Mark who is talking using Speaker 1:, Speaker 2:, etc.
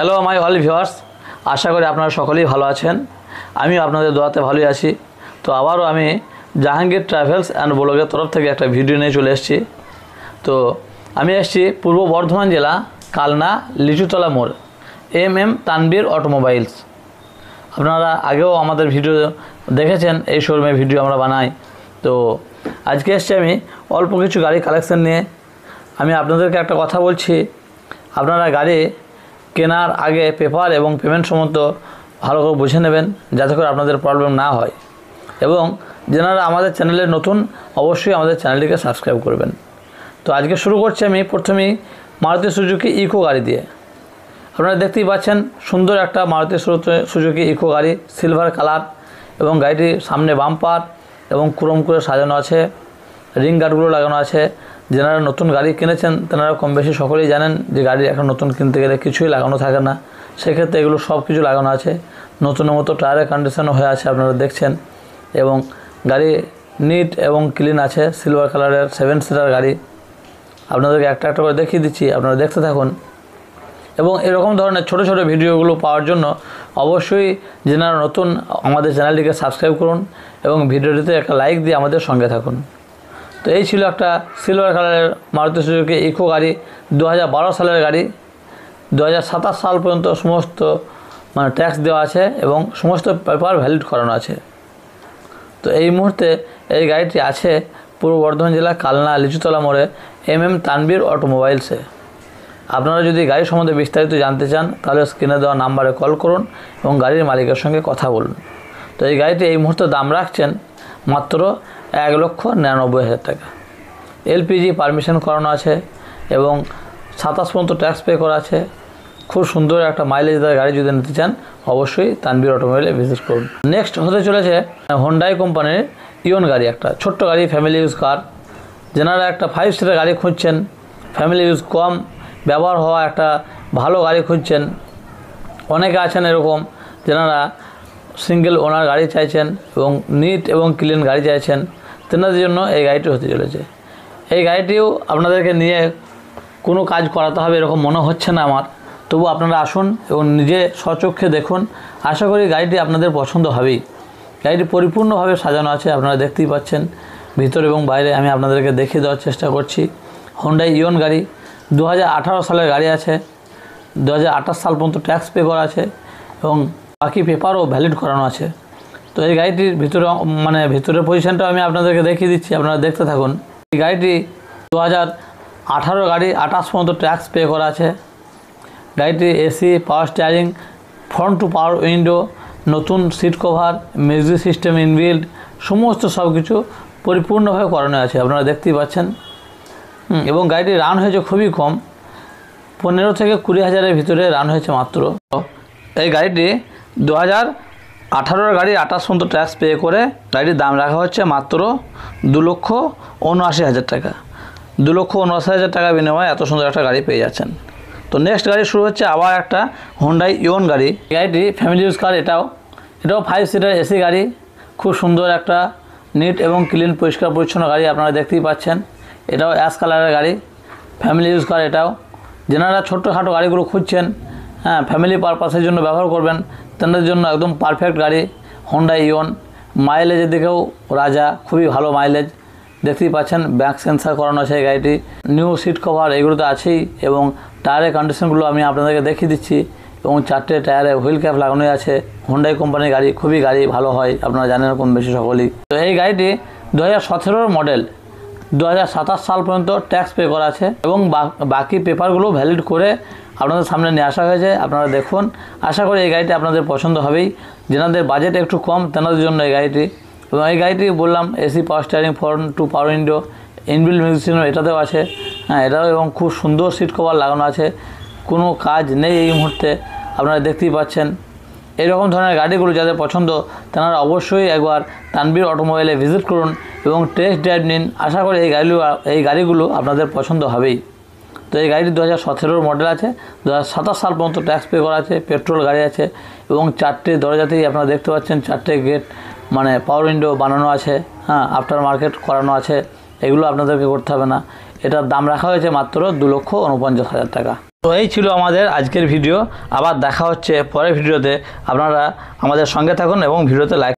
Speaker 1: Hello my all viewers, আশা করি আপনারা সকলেই ভালো আছেন। আমি আপনাদের দোয়াতে ভালোই আছি। তো আবারও আমি জাহাঙ্গীর ট্রাভেলস অ্যান্ড ব্লগের তরফ থেকে একটা ভিডিও নিয়ে চলে এসেছি। তো আমি এসেছি পূর্ব বর্ধমান জেলা কালনা লিচুতলা মোড় এম তানবীর অটোমোবাইলস। আপনারা আগেও আমাদের ভিডিও দেখেছেন, এই শোরুমে ভিডিও আমরা বানাই। তো আজকে এসেছি আমি অল্প কিছু গাড়ি কালেকশন নিয়ে। আমি আপনাদেরকে একটা কথা বলছি, আপনারা গাড়ি কেনার আগে পেপার এবং পেমেন্ট সম্বন্ধ ভালো করে বুঝে নেবেন, যাতে করে আপনাদের প্রবলেম না হয়। এবং যারা আমাদের চ্যানেলে নতুন, অবশ্যই আমাদের চ্যানেলটিকে সাবস্ক্রাইব করবেন। তো আজকে শুরু করছি আমি প্রথমেই মারুতি সুজুকি ইকো গাড়ি দিয়ে। আপনারা দেখতেই পাচ্ছেন সুন্দর একটা মারুতি সুজুকি ইকো গাড়ি, সিলভার কালার, এবং গাড়িটির সামনে বাম্পার এবং ক্রোম করে সাজানো আছে, রিং গার্ডগুলো লাগানো আছে। যারা নতুন গাড়ি কিনেছেন তেনারা কম বেশি সকলেই জানেন যে গাড়ি এখন নতুন কিনতে গেলে কিছুই লাগানো থাকে না, সেক্ষেত্রে এগুলো সব কিছু লাগানো আছে। নতুনের মতো টায়ারের কন্ডিশনও হয়ে আছে, আপনারা দেখছেন। এবং গাড়ি নিট এবং ক্লিন আছে, সিলভার কালারের 7 সিটার গাড়ি। আপনাদেরকে একটা একটা করে দেখিয়ে দিচ্ছি, আপনারা দেখতে থাকুন। এবং এরকম ধরনের ছোট ছোট ভিডিওগুলো পাওয়ার জন্য অবশ্যই যারা নতুন আমাদের চ্যানেলটিকে সাবস্ক্রাইব করুন এবং ভিডিওটিতে একটা লাইক দিয়ে আমাদের সঙ্গে থাকুন। তো এই ছিল একটা সিলভার কালারের মারুতি সুজুকি ইকো গাড়ি, 2012 সালের গাড়ি। 2027 সাল পর্যন্ত সমস্ত ট্যাক্স দেওয়া আছে এবং সমস্ত পেপার ভ্যালিড করানো আছে। তো এই মুহূর্তে এই গাড়িটি আছে পূর্ব বর্ধমান জেলা কালনা লিচুতলা মোড়ে এম তানবীর অটোমোবাইলসে। আপনারা যদি গাড়ি সম্বন্ধে বিস্তারিত জানতে চান তাহলে স্ক্রিনে দেওয়া নাম্বারে কল করুন এবং গাড়ির মালিকের সঙ্গে কথা বলুন। তো এই গাড়িটি এই মুহূর্তে দাম রাখছেন মাত্র 1,99,000 টাকা। এলপিজি পারমিশন করানো আছে এবং 27 পর্যন্ত ট্যাক্স পে করা আছে। খুব সুন্দর একটা মাইলেজের গাড়ি যদি নিতে চান অবশ্যই তানবীর অটোমোবাইলে ভিজিট করুন। নেক্সট হতে চলেছে হোন্ডাই কোম্পানির ইয়ন গাড়ি, একটা ছোট্ট গাড়ি, ফ্যামিলি ইউজ কার। যেনারা একটা 5 সিটার গাড়ি খুঁজছেন, ফ্যামিলি ইউজ কম ব্যবহার হওয়া একটা ভালো গাড়ি খুঁজছেন, অনেকে আছেন এরকম যেনারা সিঙ্গেল ওনার গাড়ি চাইছেন এবং নিট এবং ক্লিন গাড়ি চাইছেন, তেনাদের জন্য এই গাড়িটি হতে চলেছে। এই গাড়িটিও আপনাদেরকে নিয়ে কোনো কাজ করাতে হবে এরকম মনে হচ্ছে না আমার, তবু আপনারা আসুন এবং নিজে স্বচক্ষে দেখুন। আশা করি গাড়িটি আপনাদের পছন্দ হবেই। গাড়িটি পরিপূর্ণভাবে সাজানো আছে, আপনারা দেখতেই পাচ্ছেন ভিতর এবং বাইরে। আমি আপনাদেরকে দেখিয়ে দেওয়ার চেষ্টা করছি। হোন্ডাই ইয়ন গাড়ি, 2018 সালের গাড়ি আছে, 2028 সাল পর্যন্ত ট্যাক্স পে করা আছে এবং বাকি পেপারও ভ্যালিড করানো আছে। তো এই গাড়িটির ভিতরের পজিশনটাও আমি আপনাদেরকে দেখিয়ে দিচ্ছি, আপনারা দেখতে থাকুন। এই গাড়িটি 2018 গাড়ি, 28 পর্যন্ত ট্যাক্স পে করা আছে। গাড়িটি AC, power steering, front two power window, নতুন seat cover, music system inbuilt, সমস্ত সব কিছু পরিপূর্ণভাবে করানো আছে, আপনারা দেখতেই পাচ্ছেন। এবং গাড়িটি রান হয়েছে খুবই কম, 15 থেকে 20 হাজারের ভিতরে রান হয়েছে মাত্র। এই গাড়িটি 2018 গাড়ি, 28 পর্যন্ত ট্যাক্স পে করে গাড়ির দাম রাখা হচ্ছে মাত্র 2,79,000 টাকা। 2,79,000 টাকা বিনিময়ে এত সুন্দর একটা গাড়ি পেয়ে যাচ্ছেন। তো নেক্সট গাড়ি শুরু হচ্ছে আবার একটা হোন্ডাই ইয়ন গাড়ি। গাড়িটি ফ্যামিলি ইউজ কার, এটাও 5 সিটার এসি গাড়ি। খুব সুন্দর একটা নিট এবং ক্লিন পরিষ্কার পরিচ্ছন্ন গাড়ি, আপনারা দেখতেই পাচ্ছেন। এটাও অ্যাশ কালারের গাড়ি, ফ্যামিলি ইউজ কার। এটাও যেনারা ছোট্টখাটো গাড়িগুলো খুঁজছেন, ফ্যামিলি পারপাসের জন্য ব্যবহার করবেন, তাদের জন্য একদম পারফেক্ট গাড়ি হোন্ডাই ইয়ন। মাইলেজের দিকেও রাজা, খুবই ভালো মাইলেজ, দেখতেই পাচ্ছেন। ব্যাক সেন্সার করানো আছে এই গাড়িটি, নিউ সিট কভার এগুলো তো আছেই, এবং টায়ারের কন্ডিশনগুলো আমি আপনাদেরকে দেখিয়ে দিচ্ছি। এবং 4টে টায়ারে হুইল ক্যাপ লাগানোই আছে। হোন্ডাই কোম্পানির গাড়ি, খুবই গাড়ি ভালো হয়, আপনারা জানেন কম বেশি সকলেই। তো এই গাড়িটি 2017 মডেল, 2027 সাল পর্যন্ত ট্যাক্স পে করা আছে এবং বাকি পেপারগুলো ভ্যালিড করে আপনাদের সামনে নিয়ে আসা হয়েছে। আপনারা দেখুন, আশা করি এই গাড়িটি আপনাদের পছন্দ হবেই। যেনাদের বাজেট একটু কম তেনাদের জন্য এই গাড়িটি। এবং এই গাড়িটি বললাম AC, power steering, front two power window, inbuilt music system এটাতেও আছে, এটাও, এবং খুব সুন্দর সিট কভার লাগানো আছে। কোনো কাজ নেই এই মুহূর্তে, আপনারা দেখতেই পাচ্ছেন। এরকম ধরনের গাড়িগুলো যাদের পছন্দ তেনারা অবশ্যই একবার তানবীর অটোমোবাইলে ভিজিট করুন এবং টেস্ট ড্রাইভ নিন। আশা করি এই গাড়িগুলো আপনাদের পছন্দ হবেই। তো এই গাড়িটি 2017 মডেল আছে, 2027 সাল পর্যন্ত ট্যাক্স পে করা আছে, পেট্রোল গাড়ি আছে এবং 4টে দরজাতেই আপনারা দেখতে পাচ্ছেন 4টে গেট, পাওয়ার উইন্ডো বানানো আছে, আফটার মার্কেট করানো আছে। এগুলো আপনাদেরকে করতে হবে না। এটার দাম রাখা হয়েছে মাত্র 2,49,000 টাকা। তো এই ছিল আমাদের আজকের ভিডিও। আবার দেখা হচ্ছে পরের ভিডিওতে। আপনারা আমাদের সঙ্গে থাকুন এবং ভিডিওতে লাইক